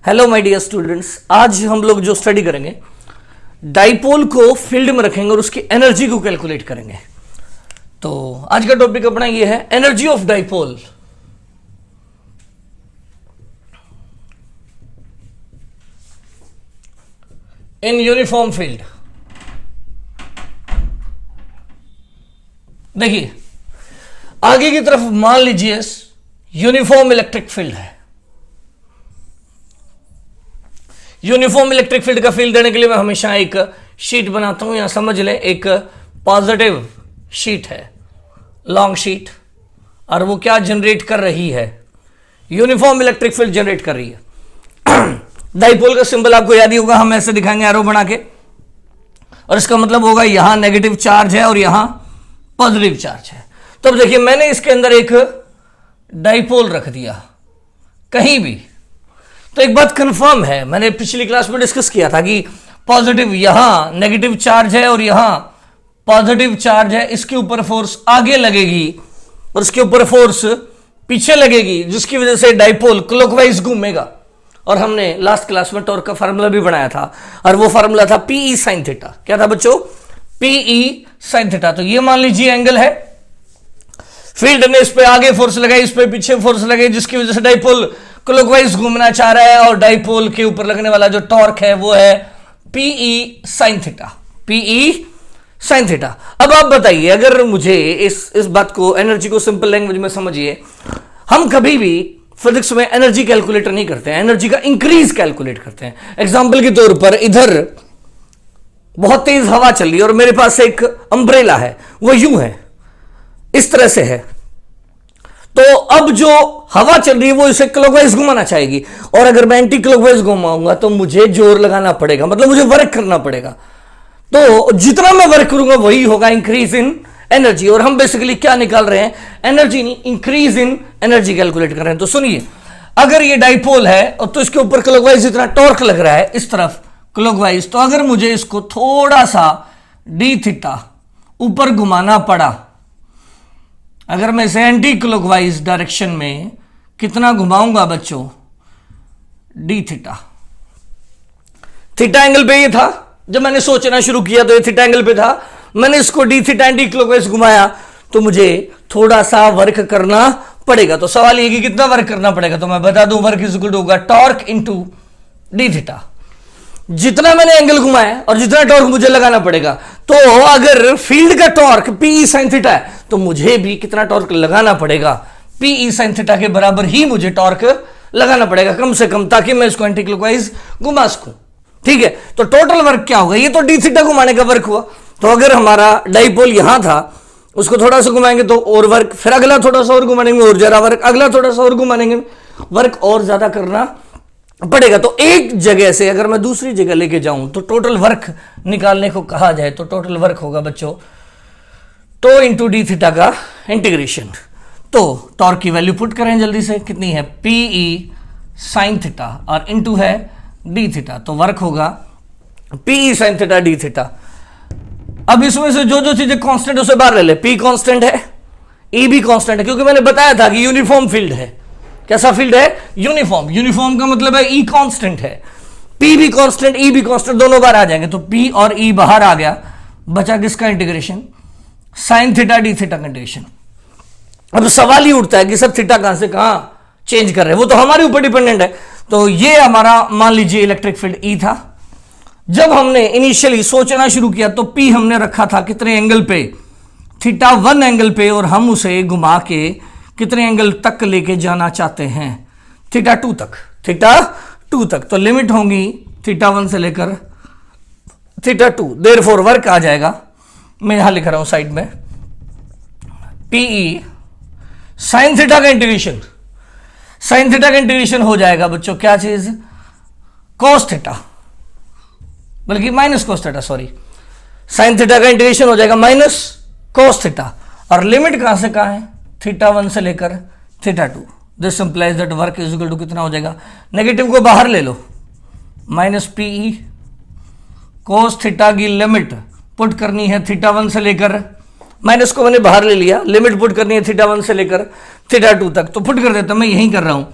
Hello my dear students, आज हम लोग जो स्टडी करेंगे डाइपोल को फील्ड में रखेंगे और उसकी एनर्जी को कैलकुलेट करेंगे। तो आज का टॉपिक अपना ये है energy of dipole. In uniform field. देखिए आगे की तरफ मान लीजिए यूनिफॉर्म इलेक्ट्रिक फील्ड है। यूनिफॉर्म इलेक्ट्रिक फील्ड का फील्ड देने के लिए मैं हमेशा एक शीट बनाता हूं, यहां समझ लें एक पॉजिटिव शीट है, लॉन्ग शीट, और वो क्या जनरेट कर रही है? यूनिफॉर्म इलेक्ट्रिक फील्ड जनरेट कर रही है। डाइपोल का सिंबल आपको याद ही होगा, हम ऐसे दिखाएंगे एरो बना के, और इसका मतलब होगा यहां नेगेटिव चार्ज है और यहां पॉजिटिव चार्ज है। तो अब देखिए मैंने इसके अंदर एक डाइपोल रख दिया कहीं भी, तो एक बात कंफर्म है, मैंने पिछली क्लास में डिस्कस किया था कि पॉजिटिव यहां नेगेटिव चार्ज है और यहां पॉजिटिव चार्ज है, इसके ऊपर फोर्स आगे लगेगी और इसके ऊपर फोर्स पीछे लगेगी, जिसकी वजह से डाइपोल क्लॉकवाइज घूमेगा। और हमने लास्ट क्लास में टॉर्क का फार्मूला भी बनाया था, और वो फार्मूला था पीई साइन थीटा। क्या था बच्चों? PE sine theta. तो ये मान लीजिए एंगल है, फील्ड ने इस पे आगे फोर्स लगाई, इस पे पीछे फोर्स लगाई, जिसकी वजह से डाइपोल क्लॉकवाइज घूमना चाह रहा है, और डाइपोल के ऊपर लगने वाला जो टॉर्क है वो है PE sine theta. PE sine theta. अब आप बताइए, अगर मुझे इस बात को, एनर्जी को सिंपल लैंग्वेज में समझिए, हम कभी भी फिजिक्स में एनर्जी कैलकुलेटर नहीं करते हैं, एनर्जी का इंक्रीज कैलकुलेट करते हैं। एग्जांपल के तौर पर इधर बहुत तेज हवा चल रही है और मेरे पास एक अंब्रेला है, वो यूं है, इस तरह से है। तो अब जो हवा चल रही है वो इसे क्लॉकवाइज घुमाना चाहेगी, और अगर मैं एंटी क्लॉकवाइज घुमाऊंगा तो मुझे जोर लगाना पड़ेगा, मतलब मुझे वर्क करना पड़ेगा। तो जितना मैं वर्क करूंगा वही होगा इंक्रीज इन एनर्जी। और हम बेसिकली क्या निकाल रहे हैं? एनर्जी नहीं, इंक्रीज इन एनर्जी कैलकुलेट कर रहे हैं। तो सुनिए, अगर ये डाइपोल है और तो इसके ऊपर क्लॉकवाइज इतना टॉर्क लग रहा है इस तरफ क्लॉकवाइज, तो अगर मुझे इसको थोड़ा सा डी थीटा ऊपर घुमाना पड़ा, अगर मैं इसे एंटी क्लॉकवाइज डायरेक्शन में कितना घुमाऊंगा बच्चों? D theta. थीटा एंगल पे ये था, जब मैंने सोचना शुरू किया तो ये थीटा एंगल पे था, मैंने इसको डी थीटा एंटी क्लॉकवाइज घुमाया, तो मुझे थोड़ा सा वर्क करना पड़ेगा। तो सवाल ये कि कितना वर्क करना पड़ेगा? तो मैं बता दूं, वर्क इज इक्वल टू होगा टॉर्क इनटू डी थीटा। जितना मैंने एंगल घुमाया और जितना टॉर्क मुझे लगाना पड़ेगा, तो अगर फील्ड का टॉर्क पीई साइन थीटा है तो मुझे भी कितना टॉर्क लगाना पड़ेगा? पीई साइन थीटा के बराबर ही मुझे टॉर्क लगाना पड़ेगा कम से कम, ताकि मैं इसको एंटी क्लॉकवाइज घुमा सकूं। ठीक है, तो टोटल वर्क क्या होगा? ये तो डी थीटा घुमाने का वर्क हुआ। तो अगर हमारा डाइपोल यहां था, उसको थोड़ा सा घुमाएंगे तो और वर्क, फिर अगला थोड़ा सा और घुमाएंगे और ज्यादा वर्क, अगला थोड़ा सा और घुमाएंगे, वर्क और ज्यादा करना पड़ेगा। तो एक जगह से अगर मैं दूसरी जगह लेके जाऊं तो टोटल वर्क निकालने को कहा जाए तो टोटल वर्क होगा बच्चों टो इंटू डी थीटा का इंटीग्रेशन। तो टॉर्क की वैल्यू पुट करें जल्दी से, कितनी है? पीई साइन थीटा और इंटू है डी थीटा, तो वर्क होगा PE sine theta D theta. अब इसमें से जो जो चीजें कांस्टेंट उसे बाहर ले ले। पी कांस्टेंट है, ई भी कांस्टेंट है, क्योंकि मैंने बताया था कि यूनिफॉर्म फील्ड है। कैसा फील्ड है? यूनिफॉर्म। यूनिफॉर्म का मतलब है ई कांस्टेंट है, पी भी कांस्टेंट, ई भी कांस्टेंट, दोनों बाहर आ जाएंगे। तो पी और ई बाहर आ गया, बचा किसका integration? Sine theta D theta का इंटीग्रेशन। अब सवाल ही उठता है कि सब थीटा कहां से कहां चेंज कर रहे हैं, वो तो हमारे ऊपर डिपेंडेंट है। तो ये हमारा मान लीजिए इलेक्ट्रिक फील्ड ई था। जब हमने इनिशियली सोचना शुरू किया तो पी हमने रखा था कितने एंगल पे? थीटा 1 एंगल पे, और हम उसे घुमा के कितने एंगल तक लेके जाना चाहते हैं? थीटा 2 तक। थीटा 2 तक। तो लिमिट होंगी थीटा 1 से लेकर थीटा 2। देयरफॉर वर्क आ जाएगा, मैं यहां लिख रहा हूं साइड में, पीई साइन थीटा का इंटीग्रेशन। साइन थीटा का इंटीग्रेशन हो जाएगा बच्चों क्या चीज? कॉस थीटा, बल्कि minus cos theta, sorry, sine theta का इंटीग्रेशन हो जाएगा माइनस कॉस थीटा। और लिमिट कहां से कहां है? थीटा 1 से लेकर theta 2। This implies that work is equal to कितना हो जाएगा? नेगेटिव को बाहर ले लो, माइनस पीई कॉस थीटा की लिमिट पुट करनी है थीटा 1 से लेकर, माइनस को मैंने बाहर ले लिया, लिमिट पुट करनी है थीटा 1 से लेकर थीटा 2 तक। तो पुट कर देता, मैं यही कर रहा हूं,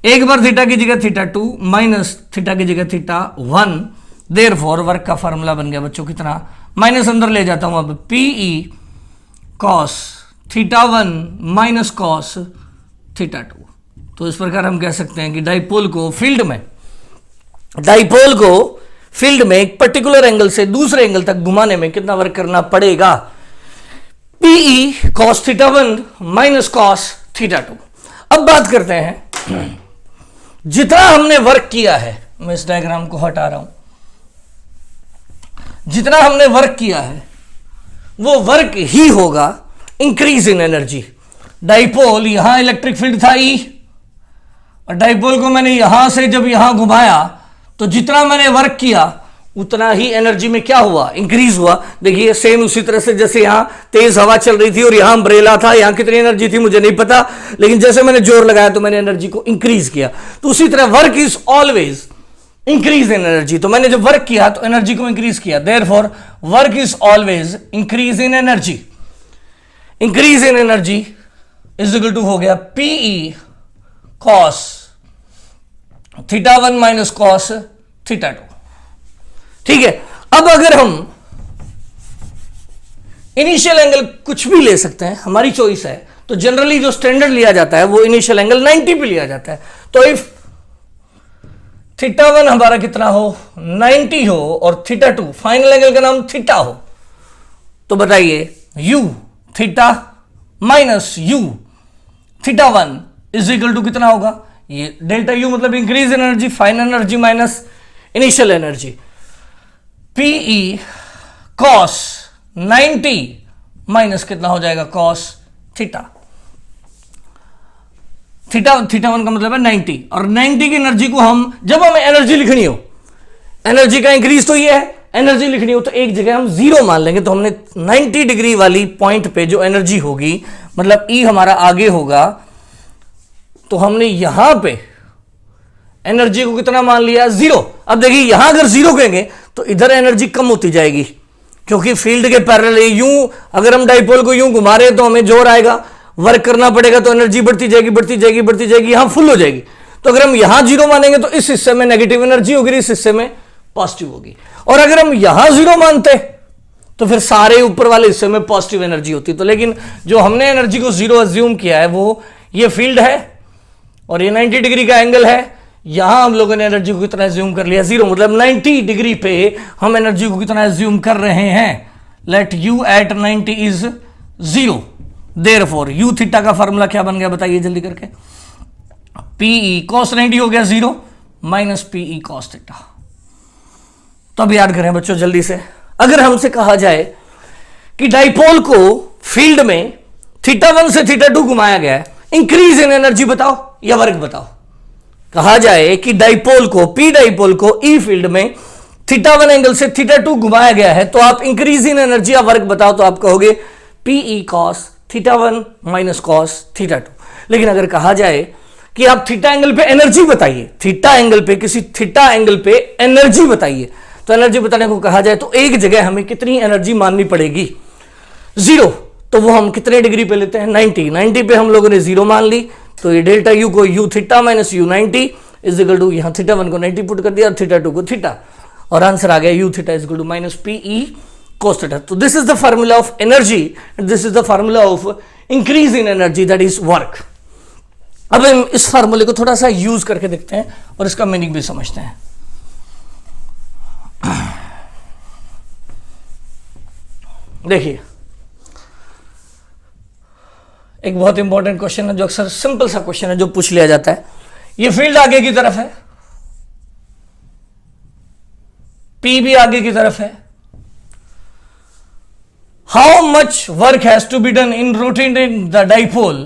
एक बार थीटा की जगह थीटा 2 माइनस थीटा की जगह थीटा 1, देयरफॉर वर्क का फार्मूला बन गया बच्चों कितना, माइनस अंदर ले जाता हूं अब, PE cos theta 1 minus cos theta 2। तो इस प्रकार हम कह सकते हैं कि डाइपोल को फील्ड में एक पर्टिकुलर एंगल से दूसरे एंगल तक घुमाने में कितना वर्क करना पड़ेगा, PE cos theta 1 minus cos theta 2। अब बात करते हैं जितना हमने वर्क किया है, मैं इस डायग्राम को हटा रहा हूं, जितना हमने वर्क किया है वो वर्क ही होगा इंक्रीज इन एनर्जी। डाइपोल यहां इलेक्ट्रिक फील्ड था ई, और डाइपोल को मैंने यहां से जब यहां घुमाया तो जितना मैंने वर्क किया उतना ही एनर्जी में क्या हुआ, इंक्रीज हुआ। देखिए सेम उसी तरह से जैसे यहां तेज हवा चल रही थी और यहां अम्ब्रेला था, यहां कितनी एनर्जी थी मुझे नहीं पता, लेकिन जैसे मैंने जोर लगाया तो मैंने एनर्जी को इंक्रीज किया। तो उसी तरह work is always increase in energy. तो मैंने जब वर्क किया तो एनर्जी को इंक्रीज किया, therefore work is always increase in energy. Increase in energy is equal to हो गया PE cos theta 1 minus cos theta 2। ठीक है, अब अगर हम इनिशियल एंगल कुछ भी ले सकते हैं, हमारी चॉइस है, तो जनरली जो स्टैंडर्ड लिया जाता है वो इनिशियल एंगल 90 पे लिया जाता है। तो इफ थीटा 1 हमारा कितना हो 90 हो और थीटा 2 फाइनल एंगल का नाम थीटा हो, तो बताइए U theta minus U theta 1 is equal to कितना होगा, ये डेल्टा यू मतलब increase in energy, final energy minus initial energy, PE cos 90 minus कितना हो जाएगा कॉस थीटा। थीटा 1 का मतलब है 90, और 90 की एनर्जी को हम जब हमें एनर्जी लिखनी हो, एनर्जी का इंक्रीज तो ये है, एनर्जी लिखनी हो तो एक जगह हम 0 मान लेंगे। तो हमने 90 डिग्री वाली पॉइंट पे जो एनर्जी होगी, मतलब ई हमारा आगे होगा, तो हमने यहां पे एनर्जी को कितना मान लिया 0। अब देखिए यहां अगर 0 कहेंगे तो इधर एनर्जी कम होती जाएगी, क्योंकि फील्ड के पैरेलल यूं अगर हम डाइपोल को यूं घुमा रहे हैं तो हमें जोर आएगा, वर्क करना पड़ेगा, तो एनर्जी बढ़ती जाएगी बढ़ती जाएगी बढ़ती जाएगी, यहां फुल हो जाएगी। तो अगर हम यहां 0 मानेंगे तो इस हिस्से में नेगेटिव एनर्जी होगी, इस हिस्से में पॉजिटिव होगी। और अगर हम यहां 0 मानते तो फिर सारे ऊपर वाले हिस्से में पॉजिटिव एनर्जी होती। तो लेकिन जो हमने एनर्जी को 0 अज्यूम किया है वो ये फील्ड है और ये 90 डिग्री का एंगल है। यहां हम लोगों ने एनर्जी को कितना एज्यूम कर लिया 0, मतलब 90 डिग्री पे हम एनर्जी को कितना एज्यूम कर रहे हैं, let U at 90 is 0, therefore U theta का फार्मूला क्या बन गया बताइए जल्दी करके, पीई कॉस 90 हो गया 0 माइनस पीई कॉस थीटा। तो अब याद करें बच्चों जल्दी से, अगर हमसे कहा जाए कि डाइपोल को फील्ड में थीटा 1 से थीटा 2 घुमाया गया है, इंक्रीज इन एनर्जी बताओ या वर्क बताओ। कहा जाए कि डाइपोल को पी डाइपोल को ई फील्ड में थीटा 1 एंगल से थीटा 2 घुमाया गया है, तो आप इंक्रीज इन एनर्जी या वर्क बताओ, तो आप कहोगे PE cos theta 1 minus cos theta 2। लेकिन अगर कहा जाए कि आप थीटा एंगल पे एनर्जी बताइए, थीटा एंगल पे किसी थीटा एंगल पे एनर्जी बताइए, तो एनर्जी बताने को कहा जाए तो एक जगह हमें कितनी एनर्जी माननी पड़ेगी 0। तो वो हम कितने डिग्री पे लेते हैं 90 पे हम लोगों ने 0 मान ली। तो ये डेल्टा यू को U theta minus U 90 is equal to, यहां थीटा 1 को 90 पुट कर दिया और थीटा 2 को थीटा, और आंसर आ गया U theta is equal to minus PE cos theta। तो this is the formula of energy and this is the formula of increase in energy, that is work. अब हम इस फार्मूले को थोड़ा सा यूज करके देखते हैं और इसका मीनिंग भी समझते हैं। देखिए एक बहुत इंपॉर्टेंट क्वेश्चन है जो अक्सर सिंपल सा क्वेश्चन है जो पूछ लिया जाता है। ये फील्ड आगे की तरफ है, पी भी आगे की तरफ है, how much work has to be done in rotating the dipole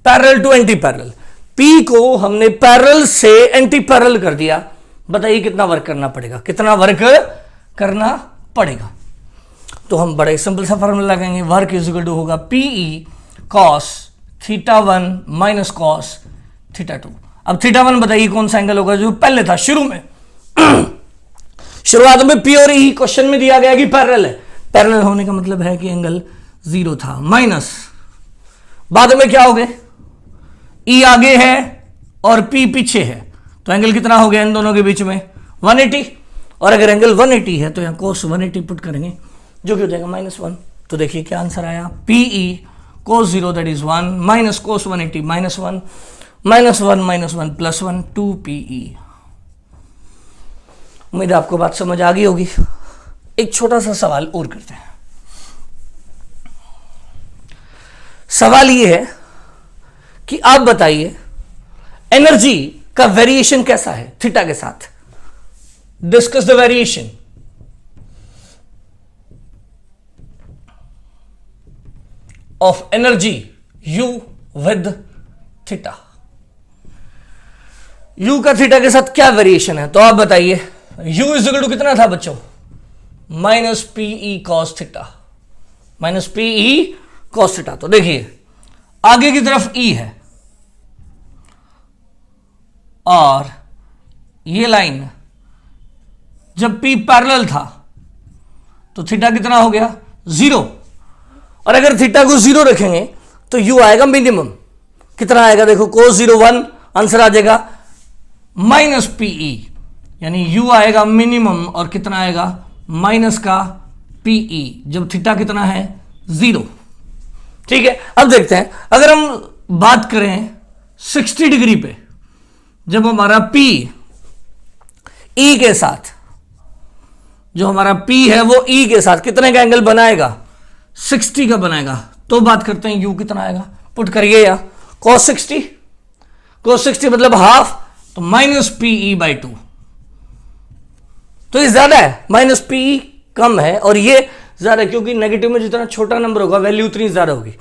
parallel to anti parallel. P को हमने पैरेलल से एंटी पैरेलल कर दिया, बताइए कितना वर्क करना पड़ेगा, कितना वर्क करना पड़ेगा। तो हम बड़ा सिंपल सा फार्मूला लगाएंगे, वर्क इज इक्वल टू होगा PE cos theta 1 minus cos theta 2। अब थीटा 1 बताइए कौन सा एंगल होगा जो पहले था शुरू में शुरुआत में पी और ई क्वेश्चन में दिया गया कि पैरेलल है, पैरेलल होने का मतलब है कि एंगल 0 था, माइनस बाद में क्या हो गए, ई आगे है और P पीछे है, तो एंगल कितना हो गया इन दोनों के बीच में 180। और अगर एंगल 180 है तो यहाँ cos 180 पुट करेंगे जो कि हो जाएगा -1। तो देखिए क्या आंसर आया, PE cos 0 that is 1 minus cos 180 -1 -1 +1 2PE। उम्मीद है आपको बात समझ आ गई होगी। एक छोटा सा सवाल और करते हैं। सवाल ये है कि आप बताइए एनर्जी का वेरिएशन कैसा है थीटा के साथ। Discuss the variation. Of energy U with theta. U का थीटा के साथ क्या वेरिएशन है, तो आप बताइए। U इज इक्वल टू कितना था बच्चों, -PE cos theta, -PE cos theta. तो देखिए आगे की तरफ E है और ये लाइन जब P पैरेलल था तो थीटा कितना हो गया 0। और अगर थीटा को 0 रखेंगे तो U आएगा मिनिमम, कितना आएगा देखो cos 0 1, आंसर आ जाएगा -PE, यानी U आएगा मिनिमम और कितना आएगा माइनस का PE जब थीटा कितना है 0। ठीक है, अब देखते हैं अगर हम बात करें 60 डिग्री पे, जब हमारा P E के साथ, जो हमारा P है वो E के साथ कितने का एंगल बनाएगा, 60 का बनाएगा। तो बात करते हैं U कितना आएगा, पुट करिए या cos 60 मतलब हाफ, तो -PE/2। तो ये ज्यादा है, -PE कम है और ये ज्यादा है, क्योंकि नेगेटिव में जितना छोटा नंबर होगा वैल्यू उतनी ज्यादा होगी।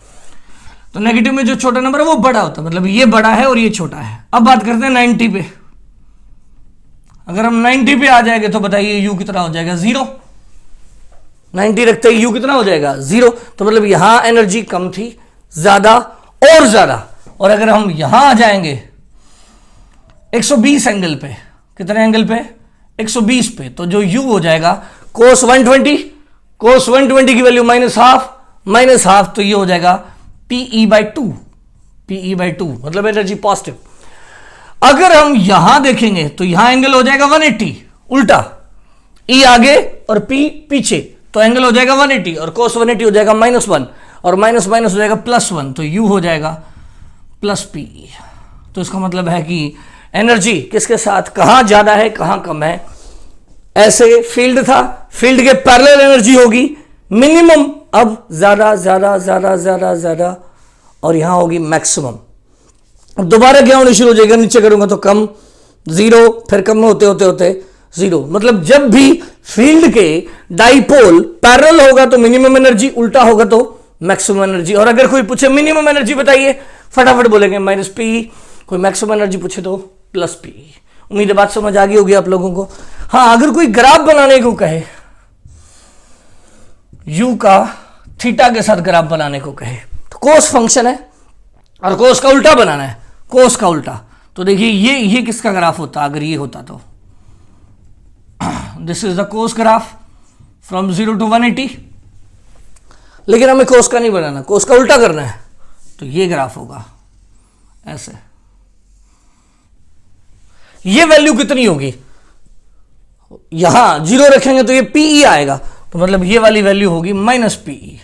तो नेगेटिव में जो छोटा नंबर है वो बड़ा होता है, मतलब ये बड़ा है और ये छोटा है। अब बात करते हैं 90 पे। अगर हम 90 पे आ जाएंगे तो बताइए U कितना हो जाएगा 0। 90 रखते ही U कितना हो जाएगा 0। तो मतलब यहां एनर्जी कम थी, ज्यादा और ज्यादा। और अगर हम यहां आ जाएंगे 120 एंगल पे, कितने एंगल पे 120 पे, तो जो U हो जाएगा cos 120 की वैल्यू -हाफ, तो ये हो जाएगा PE/2 मतलब एनर्जी पॉजिटिव। अगर हम यहां देखेंगे तो यहां एंगल हो जाएगा 180 उल्टा, E आगे और P पीछे, तो एंगल हो जाएगा 180 और cos 180 हो जाएगा -1 और माइनस हो जाएगा +1, तो U हो जाएगा +PE। तो इसका मतलब है कि एनर्जी किसके साथ कहां ज्यादा है कहां कम है। ऐसे फील्ड था, फील्ड के पैरेलल एनर्जी होगी मिनिमम, अब ज्यादा ज्यादा ज्यादा ज्यादा ज्यादा, और यहां होगी मैक्सिमम। दोबारा क्या होने शुरू हो जाएगा, नीचे करूंगा तो कम 0, फिर कम होते होते होते 0। मतलब जब भी फील्ड के डाइपोल पैरेलल होगा तो मिनिमम एनर्जी, उल्टा होगा तो मैक्सिमम एनर्जी। और अगर कोई पूछे मिनिमम एनर्जी बताइए, फटाफट बोलेंगे -PE, कोई मैक्सिमम एनर्जी पूछे तो +PE। उम्मीद है बात समझ आ गई होगी आप लोगों को। हाँ, अगर कोई ग्राफ बनाने को कहे, U का थीटा के साथ ग्राफ बनाने को कहे, तो कोस फंक्शन है और कोस का उल्टा बनाना है, कोस का उल्टा। तो देखिए ये किसका ग्राफ होता अगर ये होता तो, this is the cos graph from 0 to 180। लेकिन हमें कोस का नहीं बनाना, कोस का उल्टा करना है, तो ये ग्राफ होगा ऐसे। ये वैल्यू कितनी होगी, यहां 0 रखेंगे तो ये PE आएगा, तो मतलब ये वाली वैल्यू होगी -PE,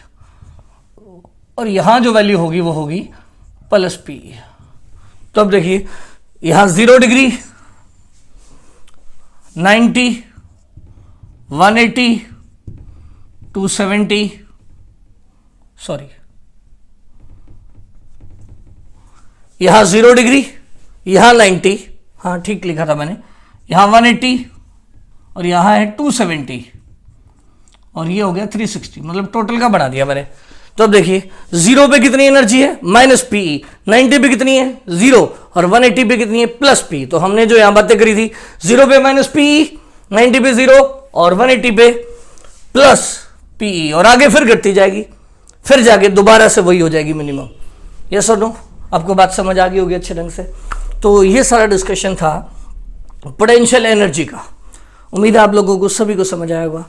और यहां जो वैल्यू होगी वो होगी +PE। तो अब देखिए यहां 0 डिग्री, 90, 180, 270, सॉरी यहां 0 डिग्री, यहां 90, हाँ ठीक लिखा था मैंने, यहां 180 और यहां है 270 और ये हो गया 360, मतलब टोटल का बढ़ा दिया मैंने। तो अब देखिए 0 पे कितनी एनर्जी है -PE, 90 पे कितनी है 0 और 180 पे कितनी है +PE। तो हमने जो यहां बातें करी थी 0 पे -PE, 90 पे 0 और 180 पे +PE, और आगे फिर घटती जाएगी, फिर जाके दोबारा से वही हो जाएगी मिनिमम। यस और नो, आपको बात समझ आ गई होगी अच्छे ढंग से। तो ये सारा डिस्कशन था पोटेंशियल एनर्जी का। उम्मीद है आप लोगों को सभी को समझ आया होगा।